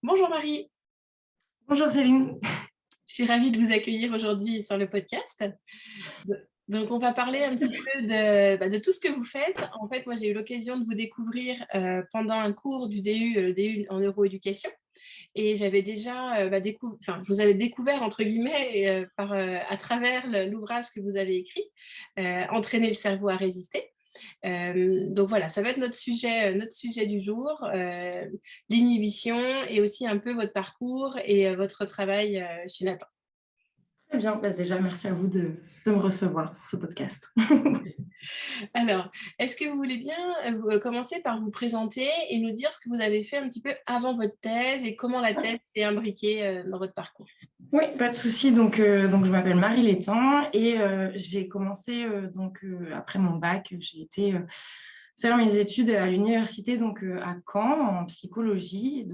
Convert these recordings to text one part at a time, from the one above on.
Bonjour Marie, Bonjour Céline. je suis ravie de vous accueillir aujourd'hui sur le podcast. Donc, on va parler un petit peu de tout ce que vous faites. En fait, moi, j'ai eu l'occasion de vous découvrir pendant un cours du DU, le DU en neuroéducation. Et j'avais déjà, enfin, je vous avais découvert, entre guillemets, à travers l'ouvrage que vous avez écrit, Entraîner le cerveau à résister. Donc voilà, ça va être notre sujet du jour, l'inhibition et aussi un peu votre parcours et votre travail chez Nathan. Très bien. Déjà, merci à vous de me recevoir pour ce podcast. Alors, est-ce que vous voulez bien commencer par vous présenter et nous dire ce que vous avez fait un petit peu avant votre thèse et comment la thèse s'est imbriquée dans votre parcours? Oui, pas de souci. Donc je m'appelle Marie Létang et j'ai commencé, après mon bac, j'ai été faire mes études à l'université à Caen en psychologie.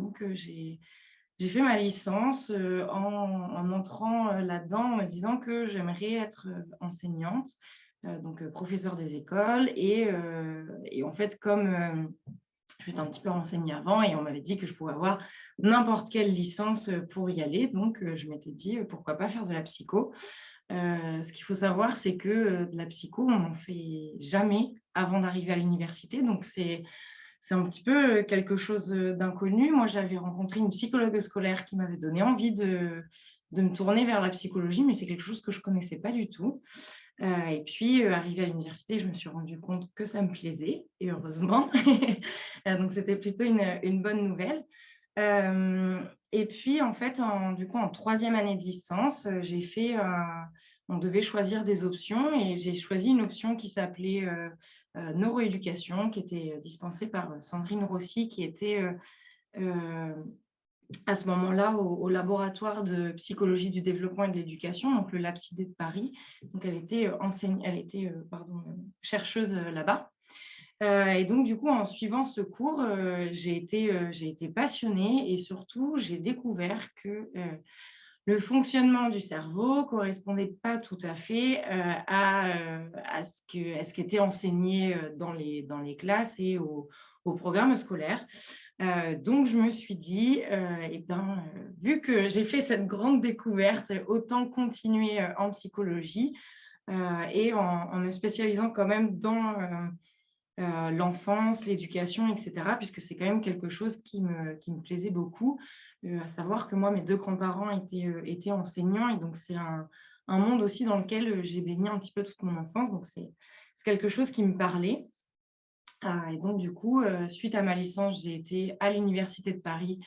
J'ai fait ma licence en entrant là-dedans en me disant que j'aimerais être enseignante, professeure des écoles. Et en fait, comme je m'étais un petit peu renseignée avant et on m'avait dit que je pouvais avoir n'importe quelle licence pour y aller. Je m'étais dit, pourquoi pas faire de la psycho. Ce qu'il faut savoir, c'est que de la psycho, on n'en fait jamais avant d'arriver à l'université. C'est un petit peu quelque chose d'inconnu. Moi, j'avais rencontré une psychologue scolaire qui m'avait donné envie de me tourner vers la psychologie, mais c'est quelque chose que je ne connaissais pas du tout. Et puis, arrivée à l'université, je me suis rendu compte que ça me plaisait, et heureusement. Donc, c'était plutôt une bonne nouvelle. Et puis, en fait, en troisième année de licence, on devait choisir des options et j'ai choisi une option qui s'appelait neuroéducation, qui était dispensée par Sandrine Rossi, qui était à ce moment-là au laboratoire de psychologie du développement et de l'éducation, donc le LabCID de Paris. Donc, chercheuse là-bas. Et donc, du coup, en suivant ce cours, j'ai été passionnée et surtout, j'ai découvert que le fonctionnement du cerveau ne correspondait pas tout à fait à ce qui était enseigné dans les classes et au programme scolaire. Donc, je me suis dit, vu que j'ai fait cette grande découverte, autant continuer en psychologie en me spécialisant quand même dans l'enfance, l'éducation, etc., puisque c'est quand même quelque chose qui me plaisait beaucoup, à savoir que moi, mes deux grands-parents étaient enseignants, et donc c'est un monde aussi dans lequel j'ai baigné un petit peu toute mon enfance, donc c'est quelque chose qui me parlait. Et donc, du coup, suite à ma licence, j'ai été à l'Université de Paris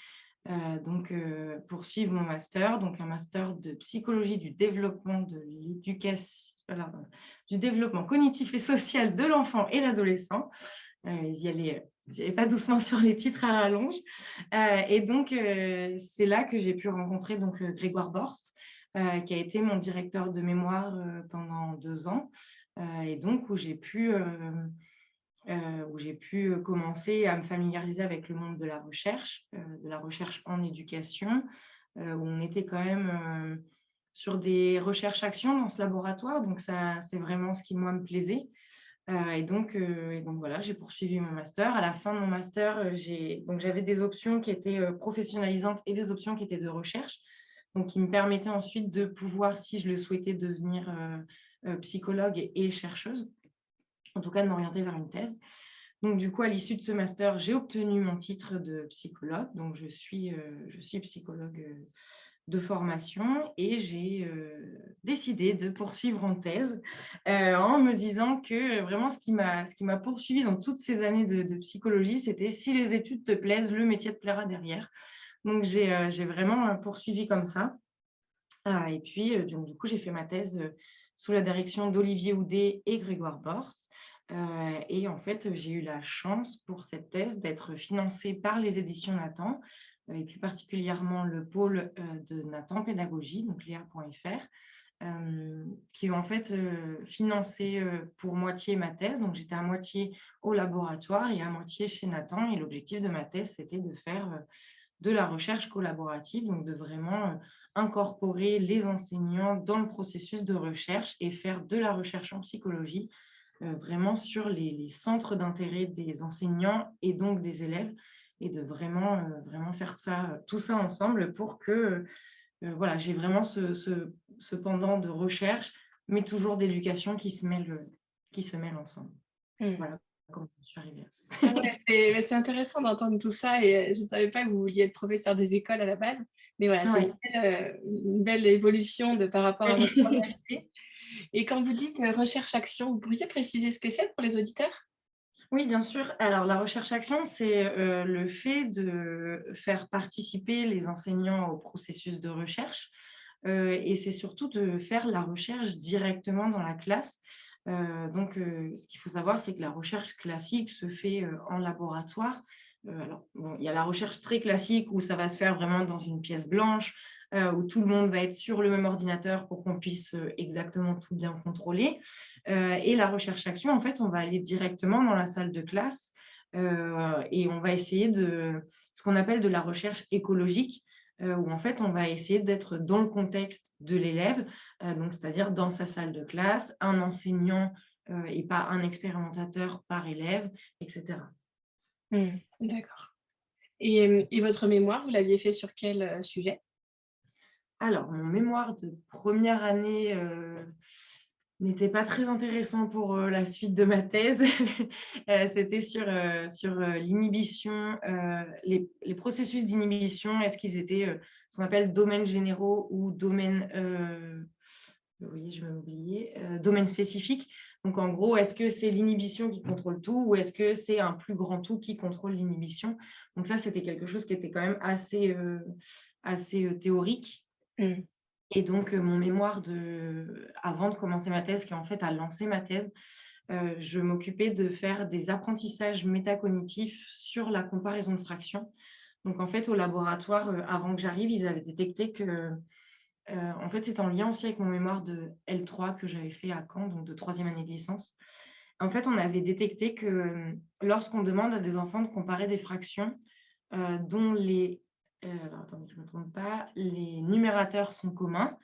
poursuivre mon master, donc un master de psychologie du développement de l'éducation, du développement cognitif et social de l'enfant et l'adolescent. Ils y allaient pas doucement sur les titres à rallonge. C'est là que j'ai pu rencontrer Grégoire Borst, qui a été mon directeur de mémoire pendant 2 ans, et donc où j'ai pu commencer à me familiariser avec le monde de la recherche en éducation, où on était quand même sur des recherches-actions dans ce laboratoire. Donc, ça, c'est vraiment ce qui, moi, me plaisait. Voilà, j'ai poursuivi mon master. À la fin de mon master, j'avais des options qui étaient professionnalisantes et des options qui étaient de recherche, donc qui me permettaient ensuite de pouvoir, si je le souhaitais, devenir psychologue et chercheuse, en tout cas de m'orienter vers une thèse. Donc, du coup, à l'issue de ce master, j'ai obtenu mon titre de psychologue. Donc, je suis psychologue de formation et j'ai décidé de poursuivre en thèse en me disant que vraiment ce qui m'a poursuivi dans toutes ces années de psychologie, c'était si les études te plaisent, le métier te plaira derrière. Donc, j'ai vraiment poursuivi comme ça. Et puis, du coup, j'ai fait ma thèse sous la direction d'Olivier Houdet et Grégoire Borst. Et en fait, j'ai eu la chance pour cette thèse d'être financée par les éditions Nathan, et plus particulièrement le pôle de Nathan Pédagogie, donc léa.fr, qui ont en fait financé pour moitié ma thèse. Donc, j'étais à moitié au laboratoire et à moitié chez Nathan. Et l'objectif de ma thèse, c'était de faire de la recherche collaborative, donc de vraiment incorporer les enseignants dans le processus de recherche et faire de la recherche en psychologie vraiment sur les centres d'intérêt des enseignants et donc des élèves, et de vraiment faire ça, tout ça ensemble pour que voilà, j'ai vraiment ce pendant de recherche, mais toujours d'éducation qui se mêlent ensemble. Mmh. Voilà comment je suis arrivée là. Ah ouais, c'est intéressant d'entendre tout ça et je ne savais pas que vous vouliez être professeur des écoles à la base. Mais voilà, c'est Ouais. une belle évolution par rapport à votre première idée. Et quand vous dites, recherche-action, vous pourriez préciser ce que c'est pour les auditeurs? Oui, bien sûr. Alors, la recherche-action, c'est le fait de faire participer les enseignants au processus de recherche et c'est surtout de faire la recherche directement dans la classe. Ce qu'il faut savoir, c'est que la recherche classique se fait en laboratoire. Alors, bon, il y a la recherche très classique où ça va se faire vraiment dans une pièce blanche, où tout le monde va être sur le même ordinateur pour qu'on puisse exactement tout bien contrôler. Et la recherche-action, en fait, on va aller directement dans la salle de classe et on va essayer de ce qu'on appelle de la recherche écologique, où en fait, on va essayer d'être dans le contexte de l'élève, donc c'est-à-dire dans sa salle de classe, un enseignant et pas un expérimentateur par élève, etc. Mmh, d'accord. Et votre mémoire, vous l'aviez fait sur quel, sujet? Alors, mon mémoire de première année n'était pas très intéressant pour la suite de ma thèse. C'était sur l'inhibition, les processus d'inhibition. Est-ce qu'ils étaient ce qu'on appelle domaines généraux ou domaines, oui, je vais oublier, domaines spécifiques. Donc, en gros, est-ce que c'est l'inhibition qui contrôle tout ou est-ce que c'est un plus grand tout qui contrôle l'inhibition? Donc, ça, c'était quelque chose qui était quand même assez théorique. Mmh. Et donc, mon mémoire avant de commencer ma thèse, qui en fait a lancé ma thèse, je m'occupais de faire des apprentissages métacognitifs sur la comparaison de fractions. Donc, en fait, au laboratoire, avant que j'arrive, ils avaient détecté que, en fait, c'est en lien aussi avec mon mémoire de L3 que j'avais fait à Caen, donc de troisième année de licence. En fait, on avait détecté que lorsqu'on demande à des enfants de comparer des fractions dont alors attendez, je ne me trompe pas, les numérateurs sont communs,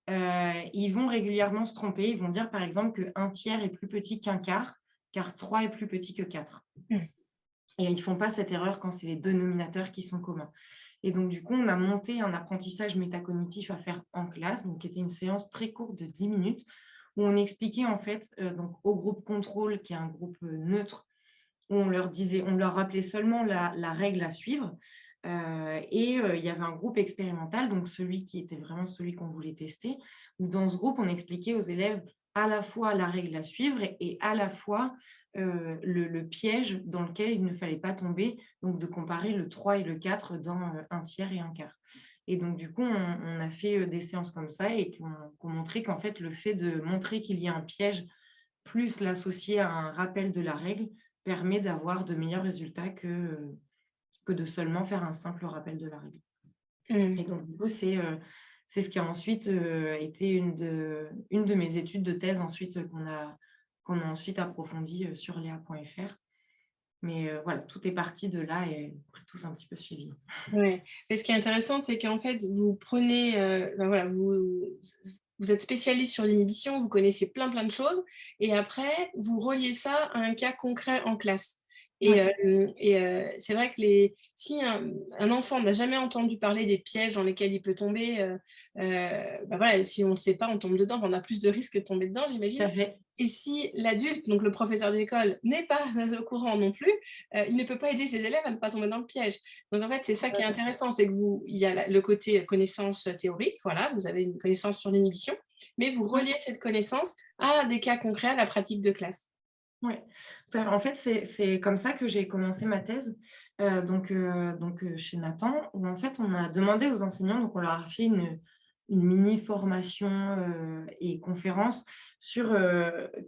ils vont régulièrement se tromper. Ils vont dire, par exemple, qu'un tiers est plus petit qu'un quart, car 3 est plus petit que 4. Mmh. Et ils ne font pas cette erreur quand c'est les dénominateurs qui sont communs. Et donc, du coup, on a monté un apprentissage métacognitif à faire en classe, donc qui était une séance très courte de 10 minutes, où on expliquait en fait donc, au groupe contrôle, qui est un groupe neutre, où on leur rappelait seulement la règle à suivre. Il y avait un groupe expérimental, donc celui qui était vraiment celui qu'on voulait tester, où dans ce groupe, on expliquait aux élèves à la fois la règle à suivre et à la fois le piège dans lequel il ne fallait pas tomber, donc de comparer le 3 et le 4 dans un tiers et un quart. Et donc, du coup, on a fait des séances comme ça et qu'on montrait qu'en fait, le fait de montrer qu'il y a un piège plus l'associer à un rappel de la règle permet d'avoir de meilleurs résultats que de seulement faire un simple rappel de la règle. Mmh. Et donc, du coup, c'est ce qui a ensuite été une de mes études de thèse ensuite qu'on a ensuite approfondi sur Léa.fr. Mais voilà, tout est parti de là et après tous un petit peu suivi. Ouais. Mais ce qui est intéressant, c'est qu'en fait, vous prenez, voilà, vous êtes spécialiste sur l'inhibition, vous connaissez plein de choses et après vous reliez ça à un cas concret en classe. Oui, C'est vrai que si un enfant n'a jamais entendu parler des pièges dans lesquels il peut tomber, voilà, si on ne sait pas, on tombe dedans, on a plus de risques de tomber dedans, tout j'imagine. à fait. Et si l'adulte, donc le professeur d'école, n'est pas au courant non plus, il ne peut pas aider ses élèves à ne pas tomber dans le piège. Donc en fait, c'est ça qui est intéressant, c'est que il y a le côté connaissance théorique, voilà, vous avez une connaissance sur l'inhibition, mais vous Ouais. reliez cette connaissance à des cas concrets, à la pratique de classe. Ouais. En fait, c'est comme ça que j'ai commencé ma thèse, chez Nathan, où en fait, on a demandé aux enseignants, donc on leur a fait une mini formation et conférence sur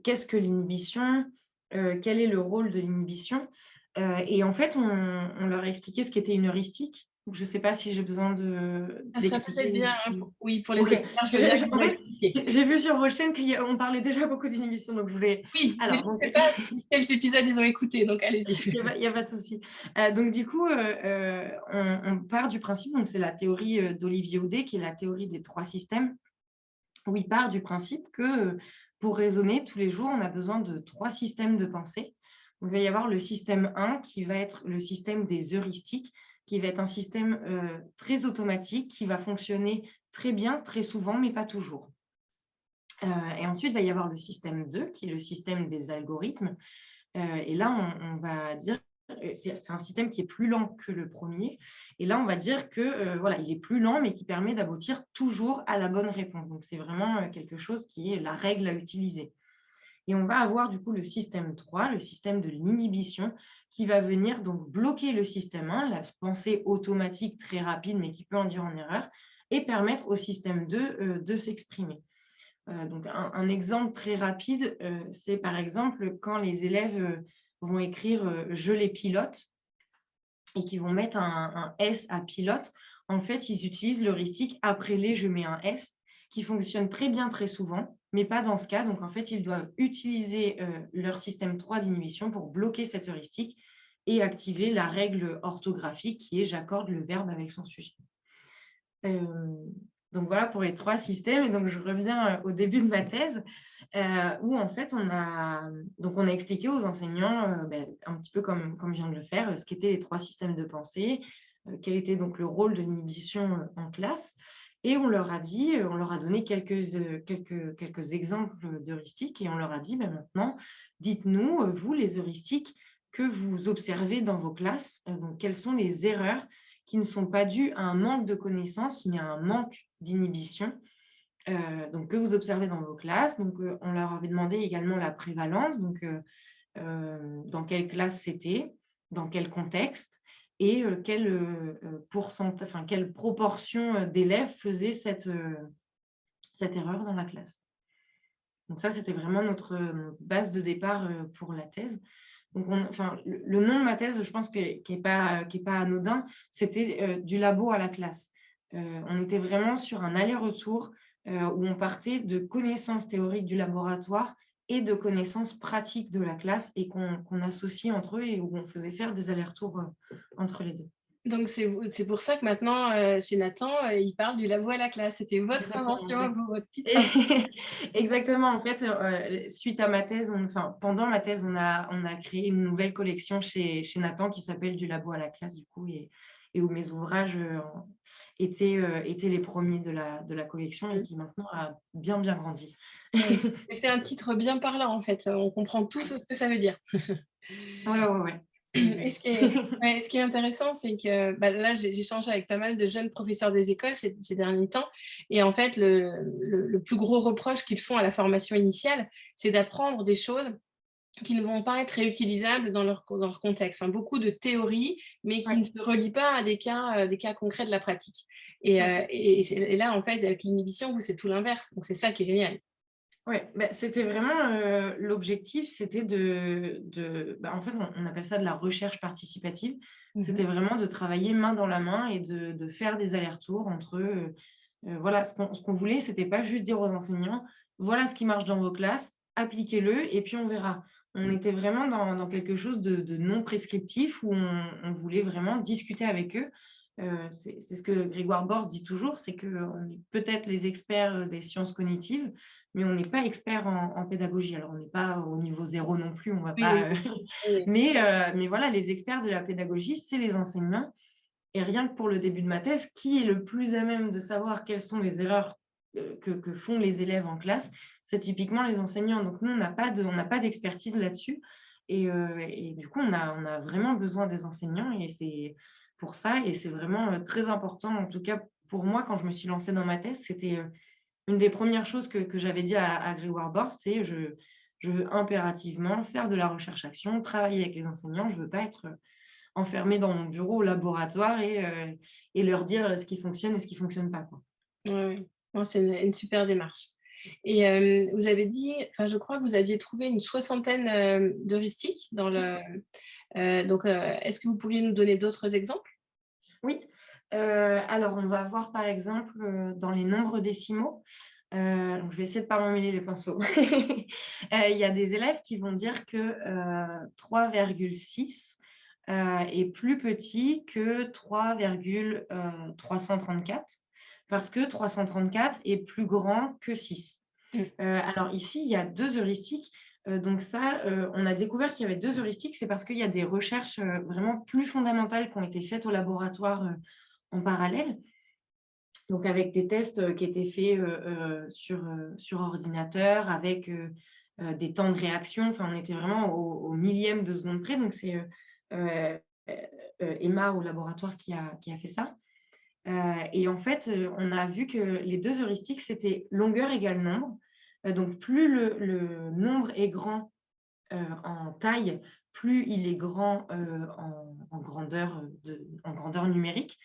qu'est-ce que l'inhibition, quel est le rôle de l'inhibition. Et en fait, on leur a expliqué ce qu'était une heuristique. Donc, je ne sais pas si j'ai besoin Ça serait peut-être d'expliquer ou bien, hein, si... oui, pour les Ok, auditeurs, parce je veux que bien que vous en fait, l'expliquiez. j'ai vu sur vos chaînes qu'on parlait déjà beaucoup d'inhibition, donc je voulais... Oui, mais Alors, je ne donc, sais pas quels épisodes ils ont écoutés, donc allez-y. il y a pas de souci. Donc du coup, on part du principe, donc c'est la théorie d'Olivier Audet, qui est la théorie des 3 systèmes, où il part du principe que pour raisonner tous les jours, on a besoin de 3 systèmes de pensée. Donc, il va y avoir le système 1 qui va être le système des heuristiques, qui va être un système très automatique, qui va fonctionner très bien, très souvent, mais pas toujours. Et ensuite, il va y avoir le système 2, qui est le système des algorithmes. Et là, on va dire, c'est un système qui est plus lent que le premier. Et là, on va dire que voilà, il est plus lent, mais qui permet d'aboutir toujours à la bonne réponse. Donc, c'est vraiment quelque chose qui est la règle à utiliser. Et on va avoir du coup le système 3, le système de l'inhibition, qui va venir donc bloquer le système 1, la pensée automatique très rapide, mais qui peut induire en erreur, et permettre au système 2 de s'exprimer. Donc un exemple très rapide, c'est par exemple quand les élèves vont écrire je les pilote et qui vont mettre un S à pilote. En fait, ils utilisent l'heuristique après les je mets un S qui fonctionne très bien très souvent, mais pas dans ce cas. Donc en fait, ils doivent utiliser leur système 3 d'inhibition pour bloquer cette heuristique et activer la règle orthographique qui est j'accorde le verbe avec son sujet. Donc voilà pour les 3 systèmes. Et donc je reviens au début de ma thèse, où en fait on a expliqué aux enseignants, un petit peu comme je viens de le faire, ce qu'étaient les 3 systèmes de pensée, quel était donc le rôle de l'inhibition en classe. Et on leur a dit, on leur a donné quelques exemples d'heuristiques et on leur a dit: «Maintenant, dites-nous, vous les heuristiques que vous observez dans vos classes, donc quelles sont les erreurs qui ne sont pas dues à un manque de connaissances, mais à un manque d'inhibition, donc que vous observez dans vos classes». Donc, on leur avait demandé également la prévalence, donc dans quelle classe c'était, dans quel contexte et quelle proportion d'élèves faisaient cette erreur dans la classe. Donc ça, c'était vraiment notre base de départ pour la thèse. Donc, le nom de ma thèse, je pense qui est pas anodin, c'était du labo à la classe. On était vraiment sur un aller-retour où on partait de connaissances théoriques du laboratoire et de connaissances pratiques de la classe et qu'on associait entre eux et où on faisait faire des allers-retours entre les deux. Donc, c'est pour ça que maintenant, chez Nathan, il parle du labo à la classe. C'était votre invention à vous, votre petit travail. Exactement. En fait, suite à ma thèse, pendant ma thèse, on a créé une nouvelle collection chez Nathan qui s'appelle Du labo à la classe, du coup, et où mes ouvrages étaient les premiers de la collection et qui maintenant a bien, bien grandi. Oui. Et c'est un titre bien parlant, en fait. On comprend tous ce que ça veut dire. Ouais. Et ce qui est intéressant, c'est que là, j'ai échangé avec pas mal de jeunes professeurs des écoles ces derniers temps. Et en fait, le plus gros reproche qu'ils font à la formation initiale, c'est d'apprendre des choses qui ne vont pas être réutilisables dans leur contexte. Enfin, beaucoup de théories, mais qui Ouais. ne se relient pas à des cas concrets de la pratique. Et là, en fait, avec l'inhibition, vous, c'est tout l'inverse. Donc, c'est ça qui est génial. Oui, c'était vraiment l'objectif, c'était en fait, on appelle ça de la recherche participative. Mhm. C'était vraiment de travailler main dans la main et de faire des allers-retours entre, voilà, ce qu'on voulait, c'était pas juste dire aux enseignants: «Voilà ce qui marche dans vos classes, appliquez-le et puis on verra». On était vraiment dans quelque chose de non prescriptif où on voulait vraiment discuter avec eux. C'est ce que Grégoire Borst dit toujours, c'est qu'on est peut-être les experts des sciences cognitives, mais on n'est pas expert en pédagogie. Alors, on n'est pas au niveau zéro non plus, on va Oui, oui, pas, oui, oui. mais voilà, les experts de la pédagogie, c'est les enseignants. Et rien que pour le début de ma thèse, qui est le plus à même de savoir quelles sont les erreurs que font les élèves en classe? C'est typiquement les enseignants. Donc nous, on n'a pas d'expertise là-dessus. Et du coup, on a vraiment besoin des enseignants et c'est pour ça. Et c'est vraiment très important. En tout cas, pour moi, quand je me suis lancée dans ma thèse, c'était une des premières choses que j'avais dit à Grégoire Borst, c'est je veux impérativement faire de la recherche-action, travailler avec les enseignants. Je ne veux pas être enfermée dans mon bureau au laboratoire et leur dire ce qui fonctionne et ce qui ne fonctionne pas, quoi. Ouais, ouais. Non, c'est une super démarche. Et vous avez dit, enfin, je crois que vous aviez trouvé une soixantaine d'heuristiques dans le. Donc, est-ce que vous pourriez nous donner d'autres exemples? Oui, alors on va voir par exemple, dans les nombres décimaux, donc je vais essayer de ne pas m'emmêler les pinceaux. Il y a des élèves qui vont dire que 3,6 est plus petit que 3,334 parce que 334 est plus grand que 6. Mmh. Alors ici, il y a 2 heuristiques. Donc ça, on a découvert qu'il y avait 2 heuristiques. C'est parce qu'il y a des recherches, vraiment plus fondamentales qui ont été faites au laboratoire, en parallèle. Donc avec des tests, qui étaient faits, sur ordinateur avec, des temps de réaction. Enfin, on était vraiment au millième de seconde près. Donc c'est, heu Emma au laboratoire qui a fait ça. Et en fait, on a vu que les 2 heuristiques, c'était longueur égale nombre. Donc plus le nombre est grand, en taille, plus il est grand, en grandeur numérique.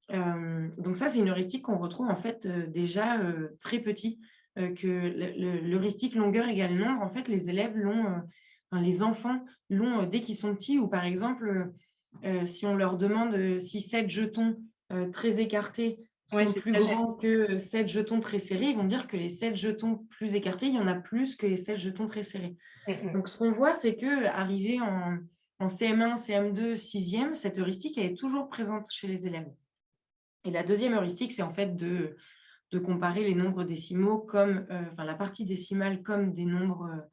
Donc ça, c'est une heuristique qu'on retrouve en fait, déjà, très petit, que l'heuristique longueur égale nombre, en fait, les élèves l'ont, enfin les enfants l'ont, dès qu'ils sont petits, ou par exemple, si on leur demande, si 7 jetons, très écartés Ouais, sont c'est plus très gênant. grands que 7 jetons très serrés, ils vont dire que les 7 jetons plus écartés, il y en a plus que les 7 jetons très serrés. Mmh. Donc ce qu'on voit, c'est qu'arrivé en CM1, CM2, 6e, cette heuristique, elle est toujours présente chez les élèves. Et la deuxième heuristique, c'est en fait de comparer les nombres décimaux comme, enfin la partie décimale comme des nombres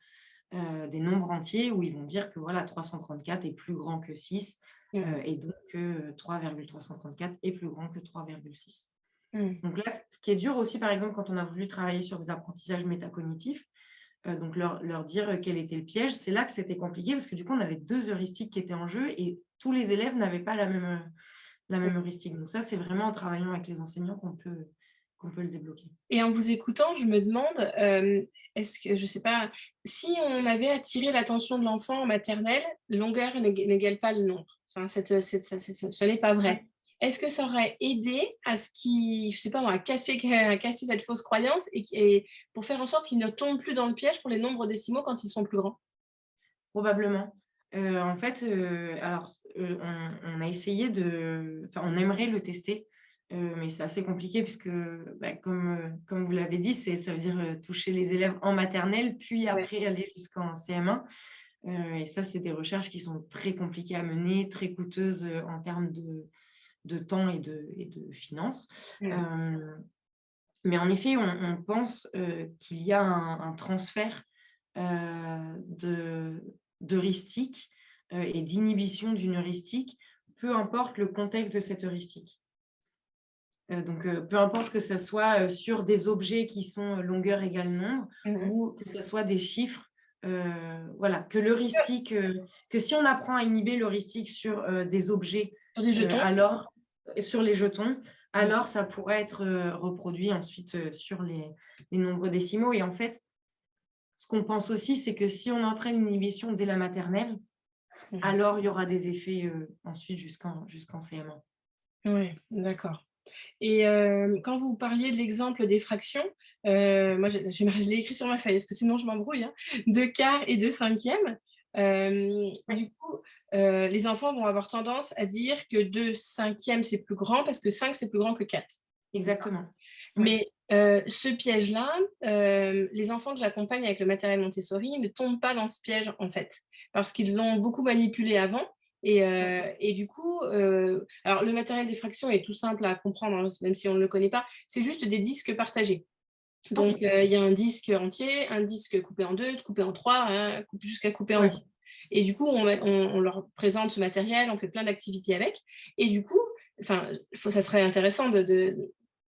entiers, où ils vont dire que voilà, 334 est plus grand que 6, Mmh. et donc que 3,334 est plus grand que 3,6. Mmh. Donc là, ce qui est dur aussi, par exemple, quand on a voulu travailler sur des apprentissages métacognitifs, donc leur dire, quel était le piège, c'est là que c'était compliqué, parce que du coup, on avait 2 heuristiques qui étaient en jeu et tous les élèves n'avaient pas la même heuristique. Donc ça, c'est vraiment en travaillant avec les enseignants qu'on peut le débloquer. Et en vous écoutant, je me demande, est-ce que, je ne sais pas, si on avait attiré l'attention de l'enfant en maternelle, longueur n'égale pas le nombre. Enfin, ce n'est pas vrai. Ouais. Est-ce que ça aurait aidé à ce qui, je sais pas moi, à casser cette fausse croyance et pour faire en sorte qu'ils ne tombent plus dans le piège pour les nombres décimaux quand ils sont plus grands? Probablement. En fait, alors on a essayé enfin, on aimerait le tester, mais c'est assez compliqué puisque, bah, comme vous l'avez dit, ça veut dire, toucher les élèves en maternelle, puis Ouais. après aller jusqu'en CM1. Et ça, c'est des recherches qui sont très compliquées à mener, très coûteuses, en termes de temps et de finances. Mmh. Hem, mais en effet, on pense, qu'il y a un transfert, de d'heuristique, et d'inhibition d'une heuristique, peu importe le contexte de cette heuristique. Donc, peu importe que ça soit, sur des objets qui sont, longueur égale nombre, Mmh. ou que ça soit des chiffres, voilà, que l'heuristique, que si on apprend à inhiber l'heuristique sur, des objets, Sur des jetons? alors sur les jetons, Mmh. alors ça pourrait être, reproduit ensuite, sur les nombres décimaux. Et en fait, ce qu'on pense aussi, c'est que si on entraîne une inhibition dès la maternelle, Mmh. alors il y aura des effets, ensuite jusqu'en CM1. Ouais, d'accord. Et quand vous parliez de l'exemple des fractions, moi je l'ai écrit sur ma feuille parce que sinon je m'embrouille, hein. De quart et de cinquième, Ouais, du coup, les enfants vont avoir tendance à dire que 2/5 c'est plus grand parce que 5 c'est plus grand que 4. C'est ça? exactement. Ouais. Mais ce piège-là, les enfants que j'accompagne avec le matériel Montessori ne tombent pas dans ce piège, en fait, parce qu'ils ont beaucoup manipulé avant D'accord. et du coup, alors le matériel des fractions est tout simple à comprendre, hein, même si on ne le connaît pas. C'est juste des disques partagés. Donc OK. il y a un disque entier, un disque coupé en 2, coupé en 3, hein, jusqu'à coupé en Ouais. 10. Et du coup, on leur présente ce matériel, on fait plein d'activités avec et du coup, enfin, ça serait intéressant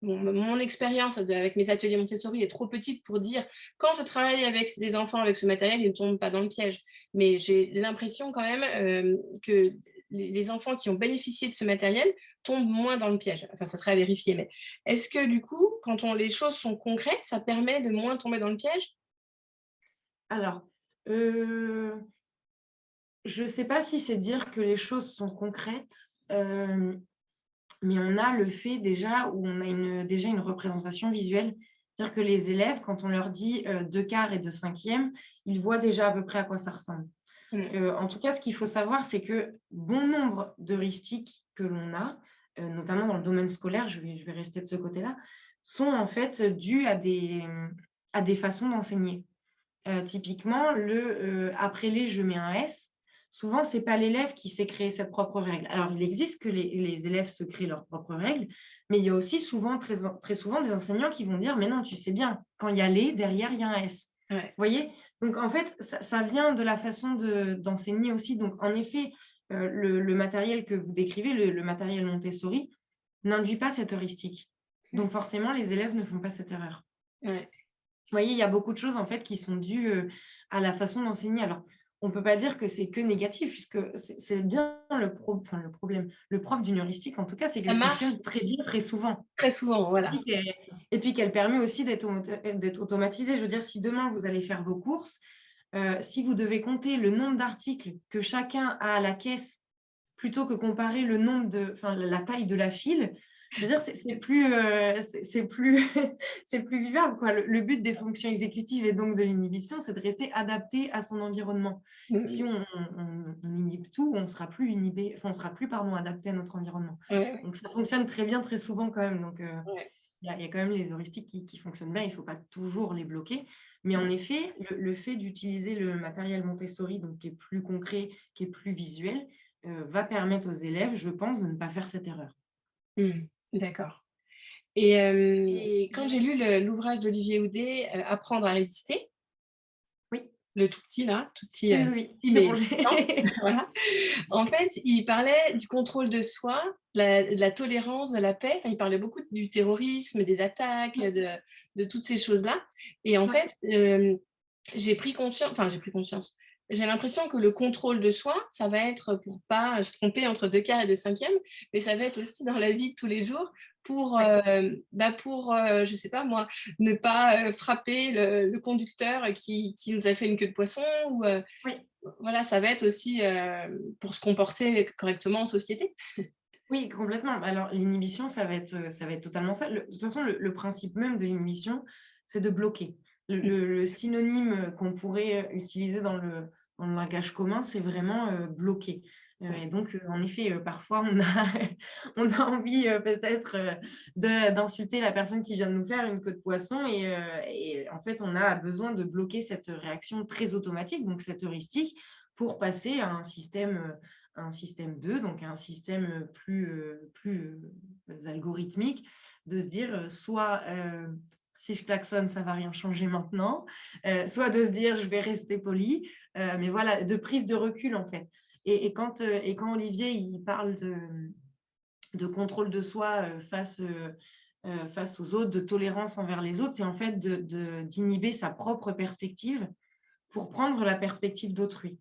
mon expérience avec mes ateliers Montessori est trop petite pour dire quand je travaille avec des enfants avec ce matériel, ils ne tombent pas dans le piège. Mais j'ai l'impression quand même que les enfants qui ont bénéficié de ce matériel tombent moins dans le piège. Enfin, ça serait à vérifier. Mais est-ce que du coup, quand les choses sont concrètes, ça permet de moins tomber dans le piège? Alors, heu, je ne sais pas si c'est dire que les choses sont concrètes, mais on a le fait déjà où on a déjà une représentation visuelle. C'est-à-dire que les élèves, quand on leur dit, 2/4 et 2/5, ils voient déjà à peu près à quoi ça ressemble. Mmh. En tout cas, ce qu'il faut savoir, c'est que bon nombre d'heuristiques que l'on a, notamment dans le domaine scolaire, je vais rester de ce côté-là, sont en fait dues à des façons d'enseigner. Typiquement, après les, je mets un S. Souvent, c'est pas l'élève qui s'est créé cette propre règle. Alors, il existe que les élèves se créent leurs propres règles, mais il y a aussi souvent, très souvent, des enseignants qui vont dire: «Mais non, tu sais bien, quand il y a les, derrière, il y a un S». Ouais. Vous voyez? Donc, en fait, ça vient de la façon d'enseigner aussi. Donc, en effet, le matériel que vous décrivez, le matériel Montessori, n'induit pas cette heuristique. Donc, forcément, les élèves ne font pas cette erreur. Ouais. Vous voyez, il y a beaucoup de choses, en fait, qui sont dues à la façon d'enseigner. Alors, on ne peut pas dire que c'est que négatif, puisque c'est bien le problème. Le propre d'une heuristique, en tout cas, c'est Ça qu'elle marche fonctionne très bien, très souvent. très souvent, Et voilà. puis qu'elle permet aussi d'être automatisée. Je veux dire, si demain, vous allez faire vos courses, si vous devez compter le nombre d'articles que chacun a à la caisse, plutôt que comparer le nombre la taille de la file, je veux dire, c'est plus c'est plus vivable, quoi. Le but des fonctions exécutives et donc de l'inhibition, c'est de rester adapté à son environnement. Si Mmh. on inhibe tout, on sera plus inhibé, enfin, on sera plus, pardon, adapté à notre environnement. Ouais, ouais, Donc ça fonctionne très bien, très souvent quand même. Donc ouais. il y a quand même les heuristiques qui fonctionnent bien, il ne faut pas toujours les bloquer. Mais Mmh. en effet, le fait d'utiliser le matériel Montessori, donc qui est plus concret, qui est plus visuel, va permettre aux élèves, je pense, de ne pas faire cette erreur. Mmh. D'accord. Et quand j'ai lu l'ouvrage d'Olivier Houdet, Apprendre à résister, Oui, le tout petit là, tout petit, oui, oui, oui, petit c'est bon. mais puissant, voilà. En fait, il parlait du contrôle de soi, de la tolérance, de la paix. Enfin, il parlait beaucoup du terrorisme, des attaques, de toutes ces choses-là. Et en Ouais, fait, j'ai pris conscience. J'ai l'impression que le contrôle de soi, ça va être pour pas se tromper entre 2 quarts et 2 cinquièmes, mais ça va être aussi dans la vie de tous les jours pour, ouais, je sais pas moi, ne pas frapper le conducteur qui nous a fait une queue de poisson ou oui. voilà, ça va être aussi pour se comporter correctement en société. Oui, complètement. Alors, l'inhibition, ça va être totalement ça. De toute façon, le principe même de l'inhibition, c'est de bloquer. Le synonyme qu'on pourrait utiliser dans le langage commun, c'est vraiment bloquer. Ouais. Et donc, en effet, parfois, on a, on a envie peut-être d'insulter la personne qui vient de nous faire une queue de poisson. Et en fait, on a besoin de bloquer cette réaction très automatique, donc cette heuristique, pour passer à un système 2, donc un système plus algorithmique, de se dire soit si je klaxonne, ça ne va rien changer maintenant, soit de se dire je vais rester poli, mais voilà, de prise de recul en fait. Et quand Olivier il parle de contrôle de soi face aux autres, de tolérance envers les autres, c'est en fait d'inhiber sa propre perspective pour prendre la perspective d'autrui.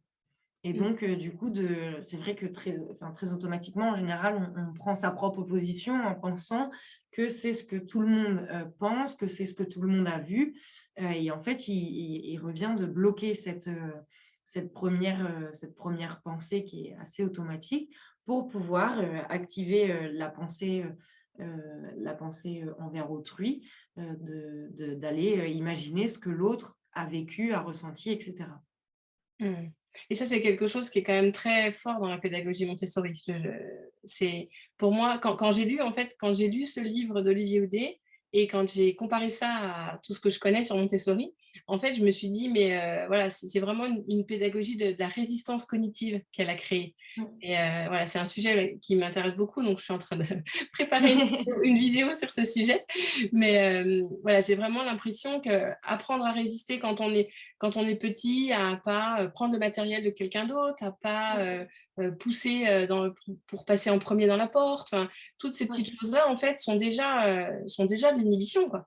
Et Mmh. donc, du coup, c'est vrai que très automatiquement, en général, on prend sa propre position en pensant que c'est ce que tout le monde pense, que c'est ce que tout le monde a vu. Et en fait, il revient de bloquer cette première pensée qui est assez automatique pour pouvoir activer la pensée envers autrui, d'aller imaginer ce que l'autre a vécu, a ressenti, etc. Mmh. Et ça, c'est quelque chose qui est quand même très fort dans la pédagogie Montessori. C'est pour moi, quand j'ai lu, en fait, quand j'ai lu ce livre d'Olivier Houdet et quand j'ai comparé ça à tout ce que je connais sur Montessori, en fait, je me suis dit, mais voilà, c'est vraiment une pédagogie de la résistance cognitive qu'elle a créée. Et voilà, c'est un sujet qui m'intéresse beaucoup, donc je suis en train de préparer une vidéo sur ce sujet. Mais voilà, j'ai vraiment l'impression qu'apprendre à résister quand on est petit, à pas prendre le matériel de quelqu'un d'autre, à pas pousser pour passer en premier dans la porte. Enfin, toutes ces Ouais. petites choses-là, en fait, sont déjà de l'inhibition, quoi.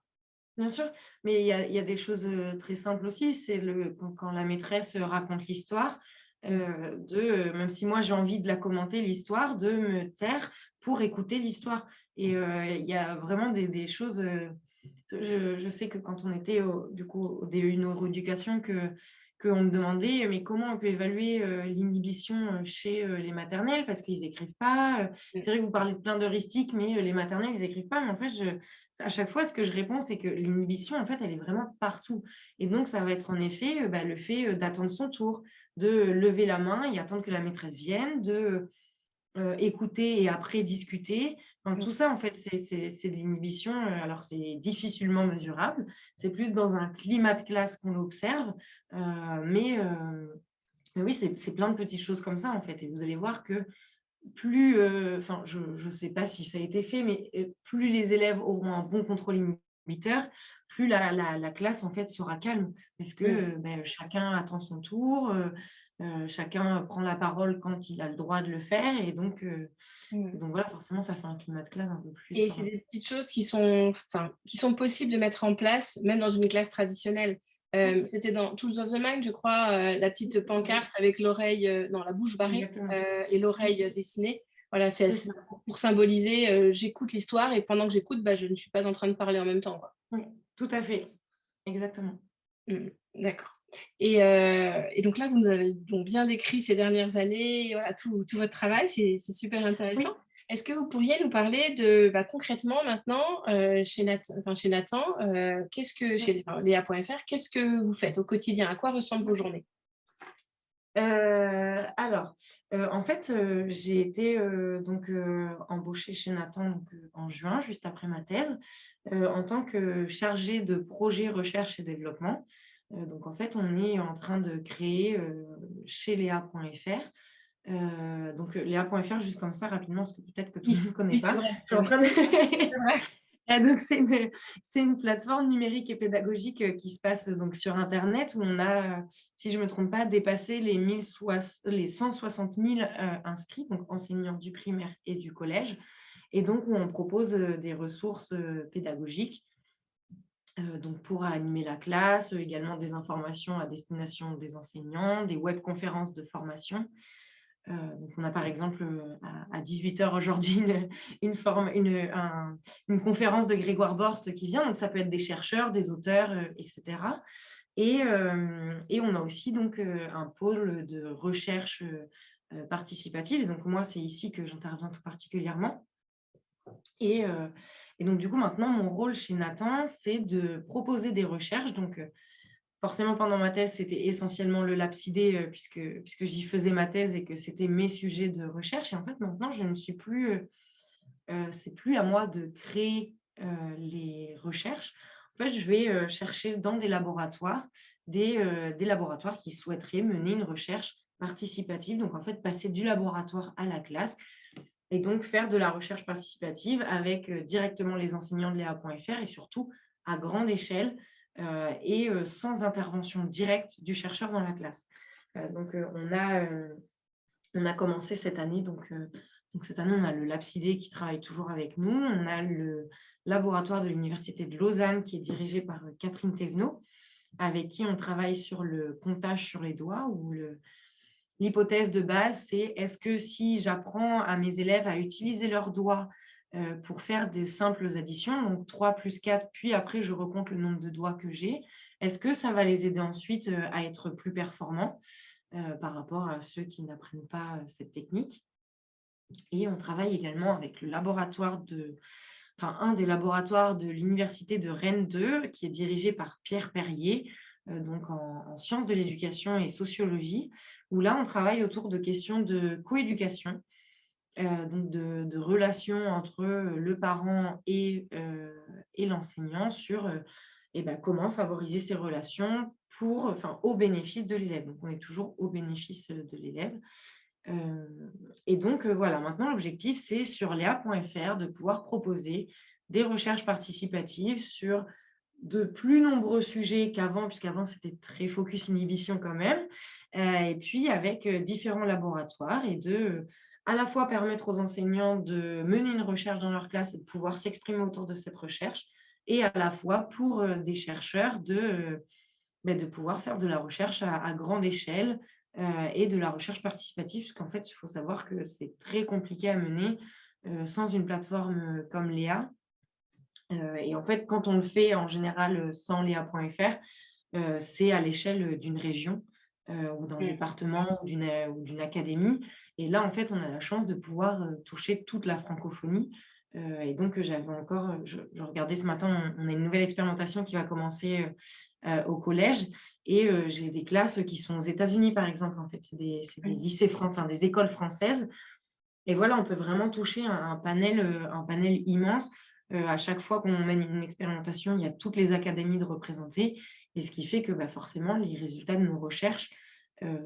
Bien sûr, mais il y a des choses très simples aussi. C'est quand la maîtresse raconte l'histoire, Mmh. même si moi j'ai envie de la commenter, l'histoire, de me taire pour écouter l'histoire. Et il y a vraiment des choses. Je sais que quand on était du coup au DEU neuroéducation, qu'on me demandait mais comment on peut évaluer l'inhibition chez les maternelles parce qu'ils n'écrivent pas. Mmh. C'est vrai que vous parlez de plein d'heuristiques, mais les maternelles, ils n'écrivent pas. Mais en fait, à chaque fois, ce que je réponds, c'est que l'inhibition, en fait, elle est vraiment partout. Et donc, ça va être en effet le fait d'attendre son tour, de lever la main et attendre que la maîtresse vienne, de écouter et après discuter. Enfin, Mmh. tout ça, en fait, c'est de l'inhibition. Alors, c'est difficilement mesurable. C'est plus dans un climat de classe qu'on l'observe. Mais oui, c'est plein de petites choses comme ça, en fait. Et vous allez voir que plus, enfin, je ne sais pas si ça a été fait, mais plus les élèves auront un bon contrôle 8 heures, plus la classe en fait sera calme parce que Mmh. chacun attend son tour, chacun prend la parole quand il a le droit de le faire et Mmh. donc voilà, forcément ça fait un climat de classe un peu plus Et c'est serein. des petites choses qui sont possibles de mettre en place, même dans une classe traditionnelle. C'était dans Tools of the Mind, je crois, la petite pancarte avec l'oreille, non, la bouche barrée, Exactement. et l'oreille, dessinée. Voilà, C'est ça. c'est pour symboliser, j'écoute l'histoire et pendant que j'écoute, bah, je ne suis pas en train de parler en même temps, quoi. Oui, tout à fait, exactement. Mmh, d'accord. Et donc là, vous nous avez donc bien décrit ces dernières années, voilà, tout votre travail, c'est super intéressant. Oui. Est-ce que vous pourriez nous parler de, bah, concrètement maintenant, chez Nathan, qu'est-ce que chez enfin, Léa.fr, qu'est-ce que vous faites au quotidien? À quoi ressemblent vos journées? Alors, en fait, j'ai été, embauchée chez Nathan en juin, juste après ma thèse, en tant que chargée de projet recherche et développement. Donc en fait, on est en train de créer, chez Léa.fr, Léa.fr juste comme ça rapidement parce que peut-être que tout le Oui, monde ne connaît oui, c'est pas. vrai, Je suis c'est en vrai, train de c'est vrai. Donc c'est une plateforme numérique et pédagogique, qui se passe, donc sur internet où on a, si je ne me trompe pas, dépassé les 160 000 inscrits, donc enseignants du primaire et du collège et donc où on propose, des ressources, pédagogiques, donc pour animer la classe, également des informations à destination des enseignants, des webconférences de formation. Donc on a par exemple, à 18 h aujourd'hui une conférence de Grégoire Borst qui vient, donc ça peut être des chercheurs, des auteurs, et cetera et on a aussi donc, un pôle de recherche, participative et donc moi, c'est ici que j'interviens tout particulièrement et heu et donc du coup, maintenant, mon rôle chez Nathan, c'est de proposer des recherches donc, forcément, pendant ma thèse, c'était essentiellement le Lapsidé, puisque j'y faisais ma thèse et que c'était mes sujets de recherche et en fait, maintenant, je ne suis plus, c'est plus à moi de créer, les recherches. En fait, je vais, chercher dans des laboratoires qui souhaiteraient mener une recherche participative. Donc en fait, passer du laboratoire à la classe et donc faire de la recherche participative avec, directement les enseignants de Léa.fr et surtout à grande échelle, sans intervention directe du chercheur dans la classe. On a commencé cette année donc cette année, on a le Lapsidé qui travaille toujours avec nous. On a le laboratoire de l'université de Lausanne qui est dirigé par, Catherine Thévenot, avec qui on travaille sur le comptage sur les doigts l'hypothèse de base, c'est est-ce que si j'apprends à mes élèves à utiliser leurs doigts, pour faire des simples additions, donc 3 plus 4, puis après je recompte le nombre de doigts que j'ai, est-ce que ça va les aider ensuite, à être plus performants, par rapport à ceux qui n'apprennent pas, cette technique? Et on travaille également avec un des laboratoires de l'université de Rennes 2, qui est dirigé par Pierre Perrier, donc en sciences de l'éducation et sociologie, où là, on travaille autour de questions de coéducation, donc de relations entre, le parent et l'enseignant sur, comment favoriser ces relations au bénéfice de l'élève. Donc on est toujours au bénéfice, de l'élève. Et donc, voilà, maintenant l'objectif, c'est sur Léa.fr de pouvoir proposer des recherches participatives sur de plus nombreux sujets qu'avant, puisqu'avant c'était très focus inhibition quand même, et puis avec, différents laboratoires et à la fois permettre aux enseignants de mener une recherche dans leur classe et de pouvoir s'exprimer autour de cette recherche et à la fois pour, des chercheurs de pouvoir faire de la recherche à grande échelle, et de la recherche participative. Parce qu'en fait, il faut savoir que c'est très compliqué à mener, sans une plateforme, comme Léa. Et en fait, quand on le fait en général, sans Léa.fr, c'est à l'échelle, d'une région, ou d'un Mmh. département ou d'une académie. Et là, en fait, on a la chance de pouvoir, toucher toute la francophonie. Et donc, j'avais encore, je regardais ce matin, on a une nouvelle expérimentation qui va commencer, au collège et j'ai des classes qui sont aux États-Unis, par exemple, en fait. C'est des Mmh. lycées enfin des écoles françaises et voilà, on peut vraiment toucher un panel immense. À chaque fois qu'on mène une expérimentation, il y a toutes les académies de représenter et ce qui fait que, forcément, les résultats de nos recherches,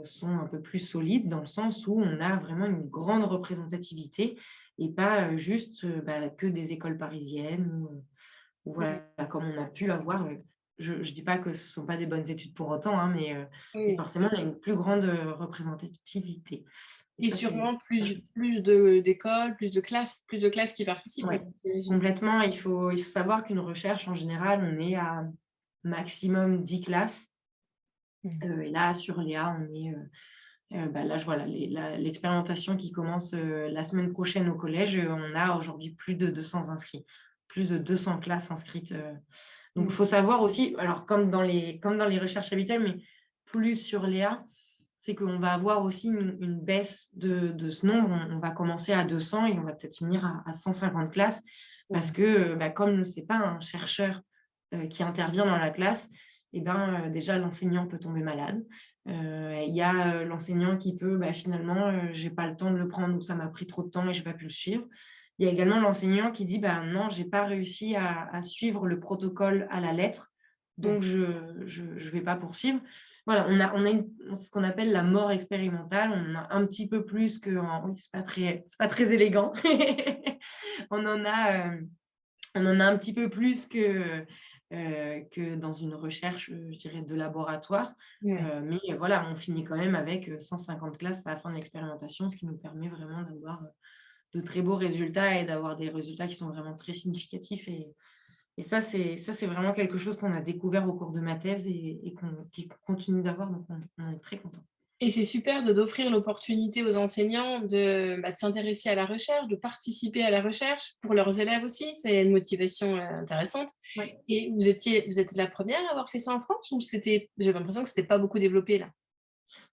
sont un peu plus solides dans le sens où on a vraiment une grande représentativité et pas, juste, que des écoles parisiennes où Mm. voilà, comme on a pu avoir, je ne dis pas que ce ne sont pas des bonnes études pour autant, hein, mais Oui. forcément, il y a une plus grande représentativité. Et Et ça, sûrement c'est plus d'écoles, plus de classes qui participent ouais, aussi, j'imagine. complètement. Il faut savoir qu'une recherche, en général, on est à maximum 10 classes. Mm. Et là, sur Léa, on est, bah, là, je vois l'expérimentation qui commence la semaine prochaine au collège. On a aujourd'hui plus de 200 inscrits, plus de 200 classes inscrites. Donc, il Mm. faut savoir aussi, alors comme dans les recherches habituelles, mais plus sur Léa, c'est qu'on va avoir aussi une baisse de ce nombre. On va commencer à 200 et on va peut-être finir à 150 classes parce Ouais. que, bah, comme ce n'est pas un chercheur qui intervient dans la classe, eh ben, déjà, l'enseignant peut tomber malade. Il y a l'enseignant qui peut, bah, finalement, j'ai pas le temps de le prendre ou ça m'a pris trop de temps et j'ai pas pu le suivre. Il y a également l'enseignant qui dit, bah, non, j'ai pas réussi à suivre le protocole à la lettre, Ouais. donc je vais pas poursuivre. Voilà, on a ce qu'on appelle la mort expérimentale. On en a un petit peu plus que, oui, c'est pas très élégant. On en a, on en a un petit peu plus que dans une recherche, je dirais, de laboratoire. Ouais. Mais voilà, on finit quand même avec 150 classes à la fin de l'expérimentation, ce qui nous permet vraiment d'avoir de très beaux résultats et d'avoir des résultats qui sont vraiment très significatifs. Et ça, c'est vraiment quelque chose qu'on a découvert au cours de ma thèse et qui continue d'avoir. Donc, on est très content. Et c'est super d'offrir l'opportunité aux enseignants de s'intéresser à la recherche, de participer à la recherche. Pour leurs élèves aussi, c'est une motivation intéressante. Ouais. Et vous êtes la première à avoir fait ça en France ou j'ai l'impression que c'était pas beaucoup développé là?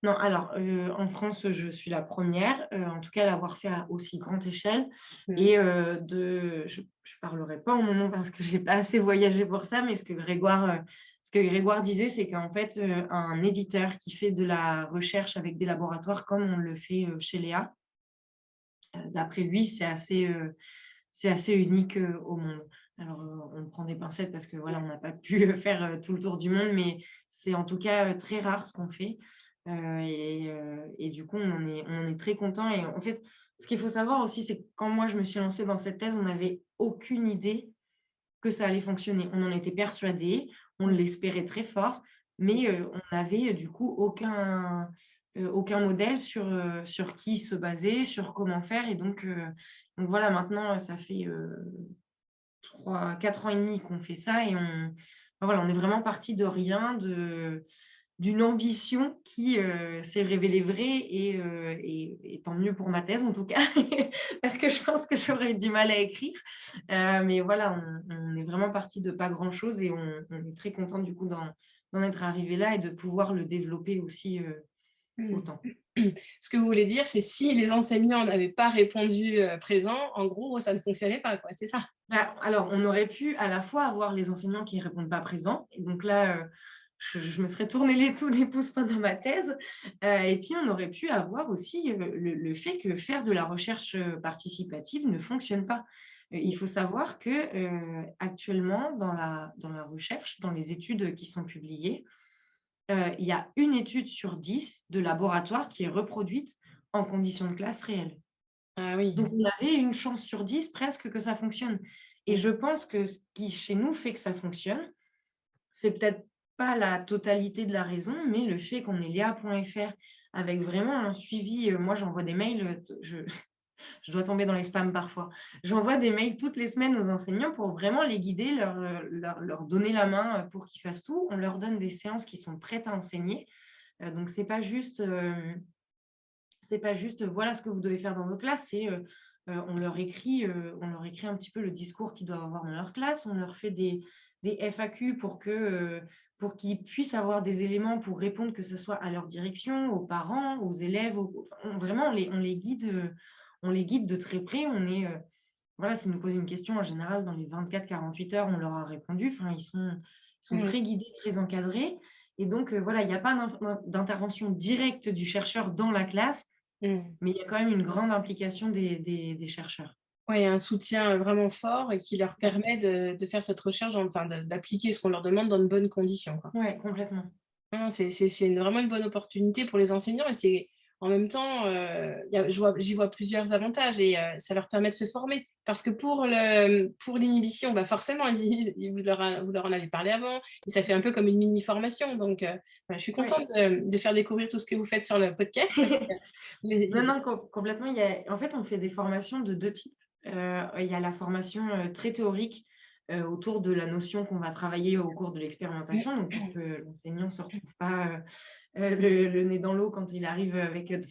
Non, alors, en France, je suis la première, en tout cas à l'avoir fait à aussi grande échelle Mm. et je ne parlerai pas en mon nom parce que j'ai pas assez voyagé pour ça, mais ce que Grégoire disait, c'est qu'en fait, un éditeur qui fait de la recherche avec des laboratoires comme on le fait, chez Léa, d'après lui, c'est assez unique, au monde. Alors, on prend des pincettes parce que voilà, on n'a pas pu faire, tout le tour du monde, mais c'est en tout cas, très rare ce qu'on fait. Et du coup, on en est très content. Et en fait, ce qu'il faut savoir aussi, c'est que quand moi je me suis lancée dans cette thèse, on n'avait aucune idée que ça allait fonctionner. On en était persuadés, on l'espérait très fort, mais on n'avait du coup aucun modèle sur qui se baser, sur comment faire. Et donc voilà, maintenant, ça fait 4 ans et demi qu'on fait ça et voilà, on est vraiment parti de rien, d'une ambition qui s'est révélée vraie et tant mieux pour ma thèse en tout cas, parce que je pense que j'aurais du mal à écrire. Mais voilà, on est vraiment parti de pas grand-chose et on est très content du coup d'en être arrivé là et de pouvoir le développer aussi Mm. autant. Ce que vous voulez dire, c'est si les enseignants n'avaient pas répondu présent, en gros, ça ne fonctionnait pas, quoi, c'est ça? Bah, alors, on aurait pu à la fois avoir les enseignants qui ne répondent pas présents. Et donc là, je me serais tourné tous les pouces pendant ma thèse. Et puis, on aurait pu avoir aussi le fait que faire de la recherche participative ne fonctionne pas. Il faut savoir que actuellement, dans la recherche, dans les études qui sont publiées, il y a une étude sur 10 de laboratoire qui est reproduite en conditions de classe réelles. Ah oui. Donc, on avait une chance sur 10 presque que ça fonctionne. Et Mm. je pense que ce qui, chez nous, fait que ça fonctionne, c'est peut-être pas la totalité de la raison, mais le fait qu'on ait Léa.fr avec vraiment un suivi. Moi, j'envoie des mails, je dois tomber dans les spams parfois. J'envoie des mails toutes les semaines aux enseignants pour vraiment les guider, leur donner la main pour qu'ils fassent tout. On leur donne des séances qui sont prêtes à enseigner. Donc, c'est pas juste voilà ce que vous devez faire dans vos classes, c'est on leur écrit un petit peu le discours qu'ils doivent avoir dans leur classe, on leur fait des FAQ pour qu'ils puissent avoir des éléments pour répondre, que ce soit à leur direction, aux parents, aux élèves, vraiment on les guide de très près. Voilà, s'ils nous posent une question, en général, dans les 24-48 heures, on leur a répondu. Enfin, ils sont Mm. très guidés, très encadrés. Et donc, voilà, il n'y a pas d'intervention directe du chercheur dans la classe, Mm. mais il y a quand même une grande implication des chercheurs. Ouais, un soutien vraiment fort et qui leur Ouais, permet de faire cette recherche, enfin d'appliquer ce qu'on leur demande dans de bonnes conditions, quoi. ouais, complètement. Non, c'est vraiment une bonne opportunité pour les enseignants et c'est en même temps, j'y vois plusieurs avantages et ça leur permet de se former. Parce que pour l'inhibition, bah forcément, vous leur en avez parlé avant, et ça fait un peu comme une mini-formation. Donc, je suis Ouais. contente de faire découvrir tout ce que vous faites sur le podcast. Parce que Non, les- non, complètement. En fait, on fait des formations de 2 types. Il y a la formation, très théorique, autour de la notion qu'on va travailler au cours de l'expérimentation, donc pour que l'enseignant ne se retrouve pas, le nez dans l'eau quand il arrive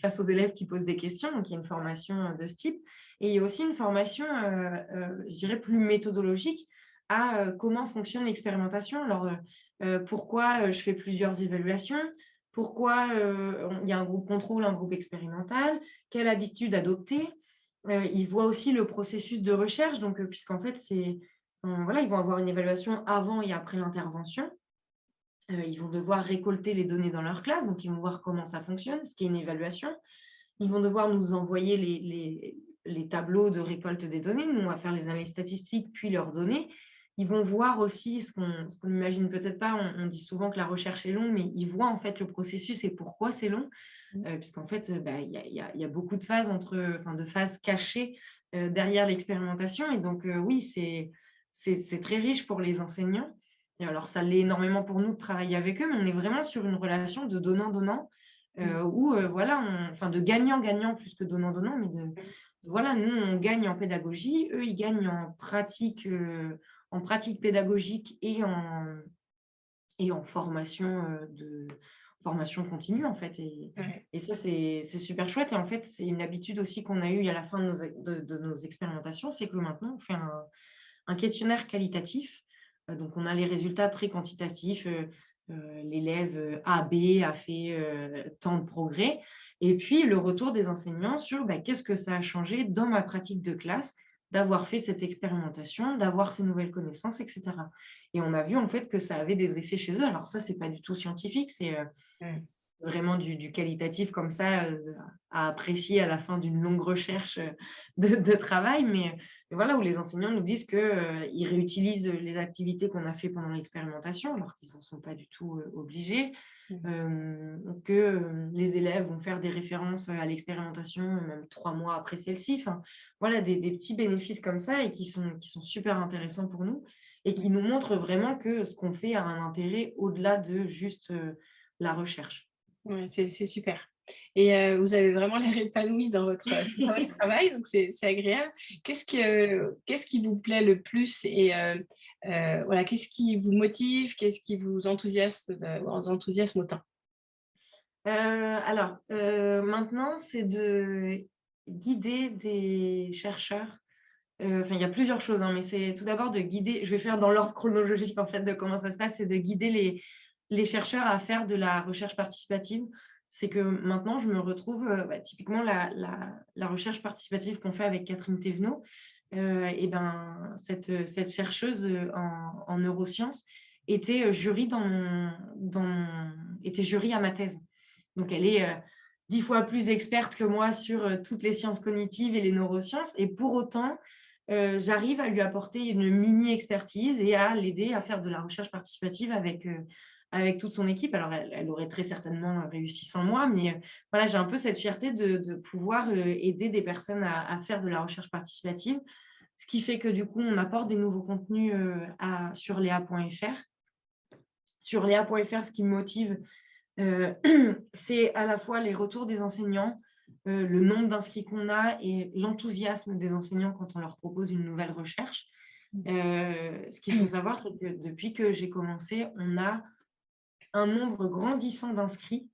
face aux élèves qui posent des questions. Donc il y a une formation, de ce type, et il y a aussi une formation, je dirais plus méthodologique à, comment fonctionne l'expérimentation. Alors, pourquoi, je fais plusieurs évaluations? Pourquoi, il y a un groupe contrôle, un groupe expérimental? Quelle attitude adopter? Ils voient aussi le processus de recherche, donc, puisqu'en fait, voilà, ils vont avoir une évaluation avant et après l'intervention. Ils vont devoir récolter les données dans leur classe, donc ils vont voir comment ça fonctionne, ce qui est une évaluation. Ils vont devoir nous envoyer les tableaux de récolte des données. Nous, on va faire les analyses statistiques, puis leurs données. Ils vont voir aussi ce qu'on n'imagine peut-être pas. On dit souvent que la recherche est longue, mais ils voient en fait le processus et pourquoi c'est long. Puisqu'en fait, bah, il y a beaucoup de phases de phases cachées derrière l'expérimentation. Et donc, oui, c'est très riche pour les enseignants. Et alors, ça l'est énormément pour nous de travailler avec eux, mais on est vraiment sur une relation de donnant-donnant, où, voilà, de gagnant-gagnant plus que donnant-donnant, mais voilà, nous, on gagne en pédagogie, eux, ils gagnent en pratique pédagogique et en formation continue, en fait. Ouais. Et ça, c'est super chouette. Et en fait, c'est une habitude aussi qu'on a eue à la fin de nos expérimentations, c'est que maintenant, on fait un questionnaire qualitatif. Donc, on a les résultats très quantitatifs. L'élève AB a fait tant de progrès. Et puis, le retour des enseignants sur qu'est-ce que ça a changé dans ma pratique de classe d'avoir fait cette expérimentation, d'avoir ces nouvelles connaissances, etc. Et on a vu en fait que ça avait des effets chez eux. Alors ça, c'est pas du tout scientifique, c'est Ouais. vraiment du qualitatif comme ça, à apprécier à la fin d'une longue recherche, de travail. Mais voilà, où les enseignants nous disent que, ils réutilisent les activités qu'on a fait pendant l'expérimentation, alors qu'ils en sont pas du tout, obligés. Que, les élèves vont faire des références, à l'expérimentation, même 3 mois après celle-ci. Enfin, voilà, des petits bénéfices comme ça et qui sont super intéressants pour nous et qui nous montrent vraiment que ce qu'on fait a un intérêt au-delà de juste, la recherche. Ouais, c'est super. Et vous avez vraiment l'air épanoui dans votre travail, donc c'est agréable. Qu'est-ce qui vous plaît le plus et voilà, qu'est-ce qui vous motive? Qu'est-ce qui vous enthousiasme autant? Alors, maintenant, c'est de guider des chercheurs. Enfin, il y a plusieurs choses, hein, mais c'est tout d'abord de guider, je vais faire dans l'ordre chronologique, en fait, de comment ça se passe, c'est de guider les chercheurs à faire de la recherche participative. C'est que maintenant, je me retrouve, typiquement la recherche participative qu'on fait avec Catherine Thévenot, et ben, cette chercheuse, en neurosciences était, jury était jury à ma thèse. Donc elle est, 10 fois plus experte que moi sur, toutes les sciences cognitives et les neurosciences, et pour autant, j'arrive à lui apporter une mini expertise et à l'aider à faire de la recherche participative avec toute son équipe. Alors elle aurait très certainement réussi sans moi, mais, voilà, j'ai un peu cette fierté de pouvoir, aider des personnes à faire de la recherche participative. Ce qui fait que du coup, on apporte des nouveaux contenus, sur Léa.fr. Sur Léa.fr, ce qui me motive, Heu, c'est à la fois les retours des enseignants, le nombre d'inscrits qu'on a et l'enthousiasme des enseignants quand on leur propose une nouvelle recherche. Ce qu'il faut savoir, c'est que depuis que j'ai commencé, on a un nombre grandissant d'inscrits,